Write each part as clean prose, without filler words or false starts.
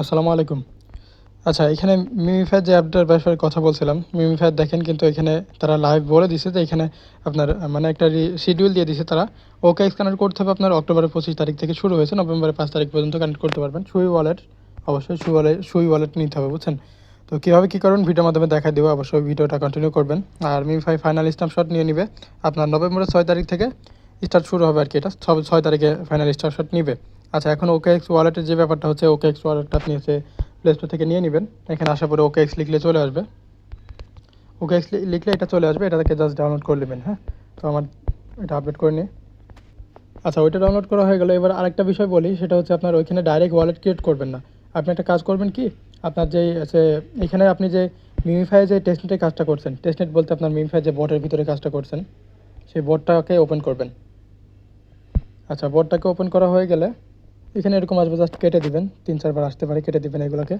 আসসালামু আলাইকুম। আচ্ছা, এখানে মিমিফাই যে অ্যাপটার ব্যাপারে কথা বলছিলাম, মিমিফাই দেখেন কিন্তু এখানে তারা লাইভ বলে দিছে যে এখানে আপনার মানে একটা শিডিউল দিয়ে দিছে তারা। ওকেএক্স কানেক্ট করতে হবে আপনার অক্টোবরের 25 তারিখ থেকে শুরু হয়েছে, নভেম্বরের 5 তারিখ পর্যন্ত কানেক্ট করতে পারবেন। সুই ওয়ালেট, অবশ্যই সুই ওয়ালেট নিতে হবে, বুঝছেন? তো কীভাবে কী করুন ভিডিওর মাধ্যমে দেখাই দেবো, অবশ্যই ভিডিওটা কন্টিনিউ করবেন। আর মিমিফাই ফাইনাল স্ন্যাপশট নিয়ে নিবে আপনার নভেম্বরের 6 তারিখ থেকে স্টার্ট শুরু হবে আর কি, এটা 6 তারিখে ফাইনাল স্ন্যাপশট নিবে। আচ্ছা, এখন ওকেএক্স ওয়ালেটের যে ব্যাপারটা হচ্ছে, ওকেএক্স ওয়ালেটটা আপনি হচ্ছে প্লে স্টোর থেকে নিয়ে নেবেন। এখানে আসার পরে ওকেএক্স লিখলে চলে আসবে, ওকেএক্স লিখলে এটা চলে আসবে, এটা থেকে জাস্ট ডাউনলোড করে নেবেন। হ্যাঁ, তো আমার এটা আপডেট করে নিই। আচ্ছা, ওইটা ডাউনলোড করা হয়ে গেলো। এবার আরেকটা বিষয় বলি, সেটা হচ্ছে আপনার ওইখানে ডাইরেক্ট ওয়ালেট ক্রিয়েট করবেন না। আপনি একটা কাজ করবেন কি, আপনার যেই আছে এখানে আপনি যে মিমিফাই যে টেস্টনেটের কাজটা করছেন, টেস্টনেট বলতে আপনার মিমিফাই যে বটের ভিতরে কাজটা করছেন, সেই বটটাকে ওপেন করবেন। আচ্ছা, বটটাকে ওপেন করা হয়ে গেলে এখানে এরকম আসবে, জাস্ট কেটে দিবেন, 3-4 বার আসতে পারে, কেটে দিবেন এগুলোকে,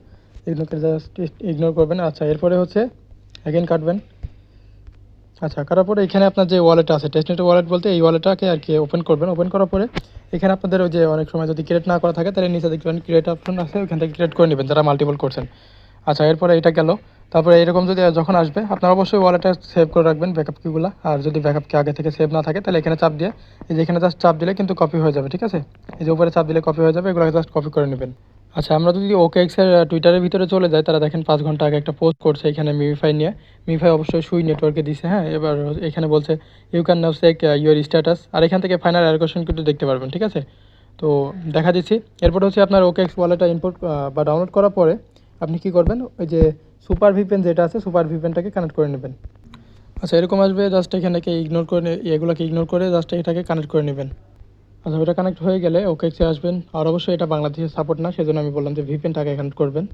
এগুলোকে জাস্ট ইগনোর করবেন। আচ্ছা, এরপরে হচ্ছে অ্যাগেন কাটবেন। আচ্ছা, করার পরে এখানে আপনার যে ওয়ালেট আছে, টেস্টনেট ওয়ালেট বলতে এই ওয়ালেটটাকে আর কি ওপেন করবেন। ওপেন করার পরে এখানে আপনাদের ওই যে অনেক সময় যদি ক্রিয়েট না করা থাকে তাহলে নিচে দেখবেন ক্রিয়েট অপশন আছে, ওইখান থেকে ক্রিয়েট করে নেবেন যারা মাল্টিপল করছেন। আচ্ছা, এরপরে এটা গেল। তারপরে এরকম যদি যখন আসবে আপনার অবশ্যই ওয়ালেটটা সেভ করে রাখবেন, ব্যাকআপ কিগুলো। আর যদি ব্যাকআপ কি আগে থেকে সেভ না থাকে তাহলে এখানে চাপ দিয়ে, এই যে এখানে জাস্ট চাপ দিলে কিন্তু কপি হয়ে যাবে, ঠিক আছে? এই যে উপরে চাপ দিলে কপি হয়ে যাবে, এগুলোকে জাস্ট কপি করে নেবেন। আচ্ছা, আমরা যদি ওকেএক্সের টুইটারের ভিতরে চলে যাই, তারা দেখেন 5 ঘন্টা আগে একটা পোস্ট করছে এখানে মিমিফাই নিয়ে। মিমিফাই অবশ্যই সুই নেটওয়ার্কে দিছে। হ্যাঁ, এবার এখানে বলছে you can now check your status, আর এখান থেকে ফাইনাল অ্যালোকেশন কিন্তু দেখতে পারবেন, ঠিক আছে? তো দেখা দিচ্ছি। এরপর হচ্ছে আপনার ওকেএক্স ওয়ালেটটা ইম্পোর্ট বা ডাউনলোড করার পরে আপনি কি করবেন, ওই যে সুপার ভিপেন যেটা আছে, সুপার ভিপেনটাকে কানেক্ট করে নেবেন। আচ্ছা, এরকম আসবে, জাস্ট এখান থেকে ইগনোর করে, এগুলোকে ইগনোর করে জাস্ট এটাকে কানেক্ট করে নেবেন। আচ্ছা, ওটা কানেক্ট হয়ে গেলে ওকেএক্সে আসবেন। আর অবশ্যই এটা বাংলাদেশে সাপোর্ট না, সেজন্য আমি বললাম যে ভিপিএনটাকে কানেক্ট করবেন।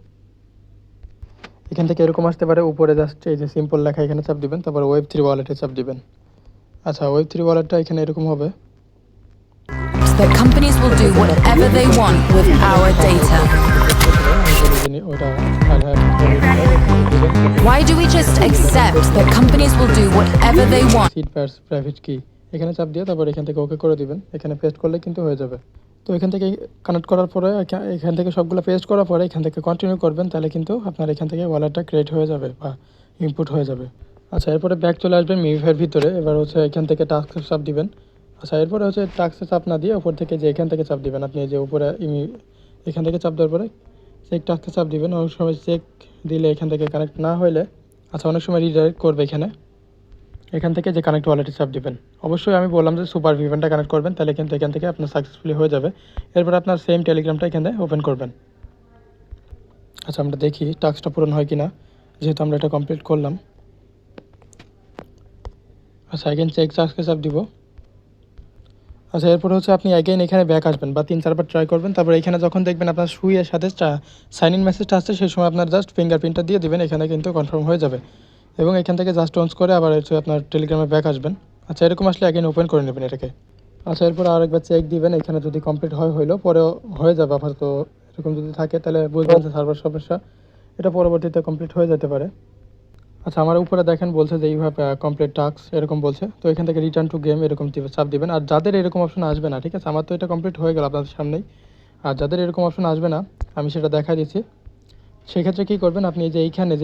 এখান থেকে এরকম আসতে পারে, উপরে জাস্ট এই যে সিম্পল লেখা এখানে চাপ দিবেন, তারপর ওয়েব3 ওয়ালেটে চাপ দিবেন। আচ্ছা, ওয়েব3 ওয়ালেটটা এখানে এরকম হবে। That companies will do whatever they want with our data. Why do we just accept that companies will do whatever they want? Seat pads private কি এখানে চাপ দিয়ে তারপর এখান থেকে ওকে করে দিবেন। এখানে পেস্ট করলে কিন্তু হয়ে যাবে। তো এখান থেকে কানেক্ট করার পরে এখান থেকে সবগুলো পেস্ট করার পরে এখান থেকে কন্টিনিউ করবেন, তাহলে কিন্তু আপনার এখান থেকে ওয়ালেটটা ক্রিয়েট হয়ে যাবে বা ইনপুট হয়ে যাবে। আচ্ছা, এরপরে ব্যাক চলে আসবেন মিমিফাইয়ের ভিতরে। এবার হচ্ছে এখান থেকে টাস্ক চাপ দিবেন। আচ্ছা, এরপরে হচ্ছে টাস্কে চাপ না দিয়ে উপর থেকে যে এখান থেকে চাপ দিবেন, আপনি যে উপরে এখান থেকে চাপ দেওয়ার পরে চেক টাস্কে চাপ দিবেন। অনেক সময় চেক দিলে এখান থেকে কানেক্ট না হলে, আচ্ছা, অনেক সময় রিডাইরেক্ট করবে এখান থেকে যে কানেক্ট ওয়ালেটে চাপ দিবেন। অবশ্যই আমি বললাম যে সুপার ভিপেনটা কানেক্ট করবেন, তাহলে কিন্তু এখান থেকে আপনার সাকসেসফুলি হয়ে যাবে। এরপর আপনার সেম টেলিগ্রামটা এখানে ওপেন করবেন। আচ্ছা, আমরা দেখি টাস্কটা পূরণ হয় কি না, যেহেতু আমরা এটা কমপ্লিট করলাম। আচ্ছা, এগেন চেক টাস্কে চাপ দিব। আচ্ছা, এরপর হচ্ছে আপনি অ্যাগেন এখানে ব্যাক আসবেন বা 3-4 বার ট্রাই করবেন। তারপর এখানে যখন দেখবেন আপনার সুইয়ের সাথে সাইন ইন মেসেজটা আসছে, সেই সময় আপনার জাস্ট ফিঙ্গারপ্রিন্টটা দিয়ে দিবেন, এখানে কিন্তু কনফার্ম হয়ে যাবে। এবং এখান থেকে জাস্ট অন করে আবার হচ্ছে আপনার টেলিগ্রামে ব্যাক আসবেন। আচ্ছা, এরকম আসলে অ্যাগেন ওপেন করে নেবেন এটাকে। আচ্ছা, এরপর আরেকবার চেক দিবেন, এখানে যদি কমপ্লিট হইলো পরেও হয়ে যাবে। আপাতত এরকম যদি থাকে তাহলে বুঝবেন যে সার্ভার সমস্যা, এটা পরবর্তীতে কমপ্লিট হয়ে যেতে পারে। আচ্ছা, আমার উপরে দেখেন বলছে যে এইভাবে কমপ্লিট টাস্ক এরকম বলছে। তো এখান থেকে রিটার্ন টু গেম এরকম চাপ দিবেন। আর যাদের এরকম অপশন আসবে না, ঠিক আছে, আমার তো এটা কমপ্লিট হয়ে গেল আপনাদের সামনেই। আর যাদের এরকম অপশন আসবে না, আমি সেটা দেখা দিচ্ছি। সেক্ষেত্রে কী করবেন, আপনি যে এইখানে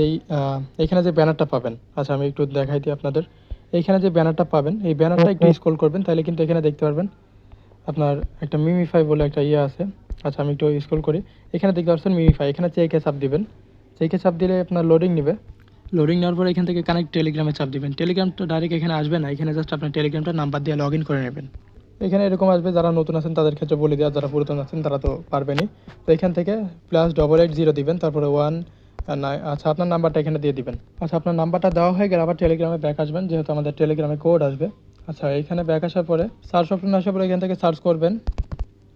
যে ব্যানারটা পাবেন, আচ্ছা আমি একটু দেখাই দিই আপনাদের। এইখানে যে ব্যানারটা পাবেন, এই ব্যানারটা একটু স্ক্রল করবেন, তাহলে কিন্তু এখানে দেখতে পারবেন আপনার একটা মিমিফাই বলে একটা ইয়ে আছে। আচ্ছা, আমি একটু স্ক্রল করি, এখানে দেখতে পাচ্ছেন মিমিফাই, এখানে চেকে চাপ দিবেন। চেকে চাপ দিলে আপনার লোডিং নেবে। লোডিং নেওয়ার পরে এখান থেকে কানেক্ট টেলিগ্রামে চাপ দিবেন। টেলিগ্রামটা ডাইরেক্ট এখানে আসবে না, এখানে জাস্ট আপনার টেলিগ্রামটা নাম্বার দিয়ে লগ ইন করে নেবেন। এখানে এরকম আসবে, যারা নতুন আছেন তাদের ক্ষেত্রে বলে দেওয়া, যারা পুরাতন আছেন তারা তো পারবেনই। তো এখান থেকে +8880 দিবেন, তারপরে 1 9। আচ্ছা, আপনার নাম্বারটা এখানে দিয়ে দিবেন। আচ্ছা, আপনার নাম্বারটা দেওয়া হয়ে গেলে আবার টেলিগ্রামে ব্যাক আসবেন, যেহেতু আমাদের টেলিগ্রামে কোড আসবে। আচ্ছা, এখানে ব্যাক আসার পরে সার্চ অপশন আসার পরে এখান থেকে সার্চ করবেন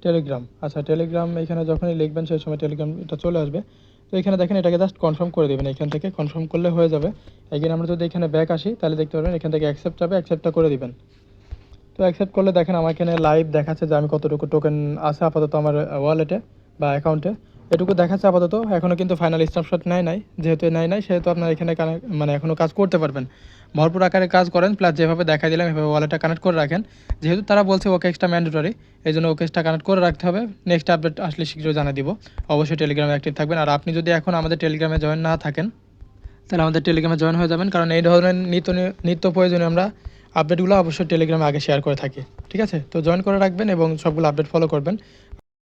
টেলিগ্রাম। আচ্ছা, টেলিগ্রাম এখানে যখনই লিখবেন সেই সময় টেলিগ্রাম এটা চলে আসবে। তো এখানে দেখেন এটাকে জাস্ট কনফার্ম করে দেবেন, এখান থেকে কনফার্ম করলে হয়ে যাবে। এগেন আমরা যদি এখানে ব্যাক আসি তাহলে দেখতে পারবেন এখান থেকে অ্যাকসেপ্ট যাবে, অ্যাকসেপ্টটা করে দিবেন। তো অ্যাকসেপ্ট করলে দেখেন আমার এখানে লাইভ দেখাচ্ছে যে আমি কতটুকু টোকেন আছে আপাতত আমার ওয়ালেটে বা অ্যাকাউন্টে। এটুকু দেখাচ্ছে আপাতত, এখনও কিন্তু ফাইনাল স্ন্যাপশট নেয় নাই, যেহেতু নেয় নাই সেহেতু আপনার এখানে মানে এখনও কাজ করতে পারবেন, ভরপুর আকারে কাজ করেন, প্লাস যেভাবে দেখাই দিলাম এভাবে ওয়ালেটটা কানেক্ট করে রাখেন। যেহেতু তারা বলছে ওকেএক্সটা ম্যান্ডেটরি, এই জন্য ওকেএক্সটা কানেক্ট করে রাখতে হবে। নেক্সট আপডেট আসলে শীঘ্রই জানিয়ে দিব। অবশ্যই টেলিগ্রামে অ্যাক্টিভ থাকবেন। আর আপনি যদি এখন আমাদের টেলিগ্রামে জয়েন না থাকেন তাহলে আমাদের টেলিগ্রামে জয়েন হয়ে যাবেন, কারণ এই ধরনের নিত্য প্রয়োজনীয় আমরা আপডেটগুলো অবশ্যই টেলিগ্রামে আগে শেয়ার করে থাকি। ঠিক আছে, তো জয়েন করে রাখবেন এবং সবগুলো আপডেট ফলো করবেন।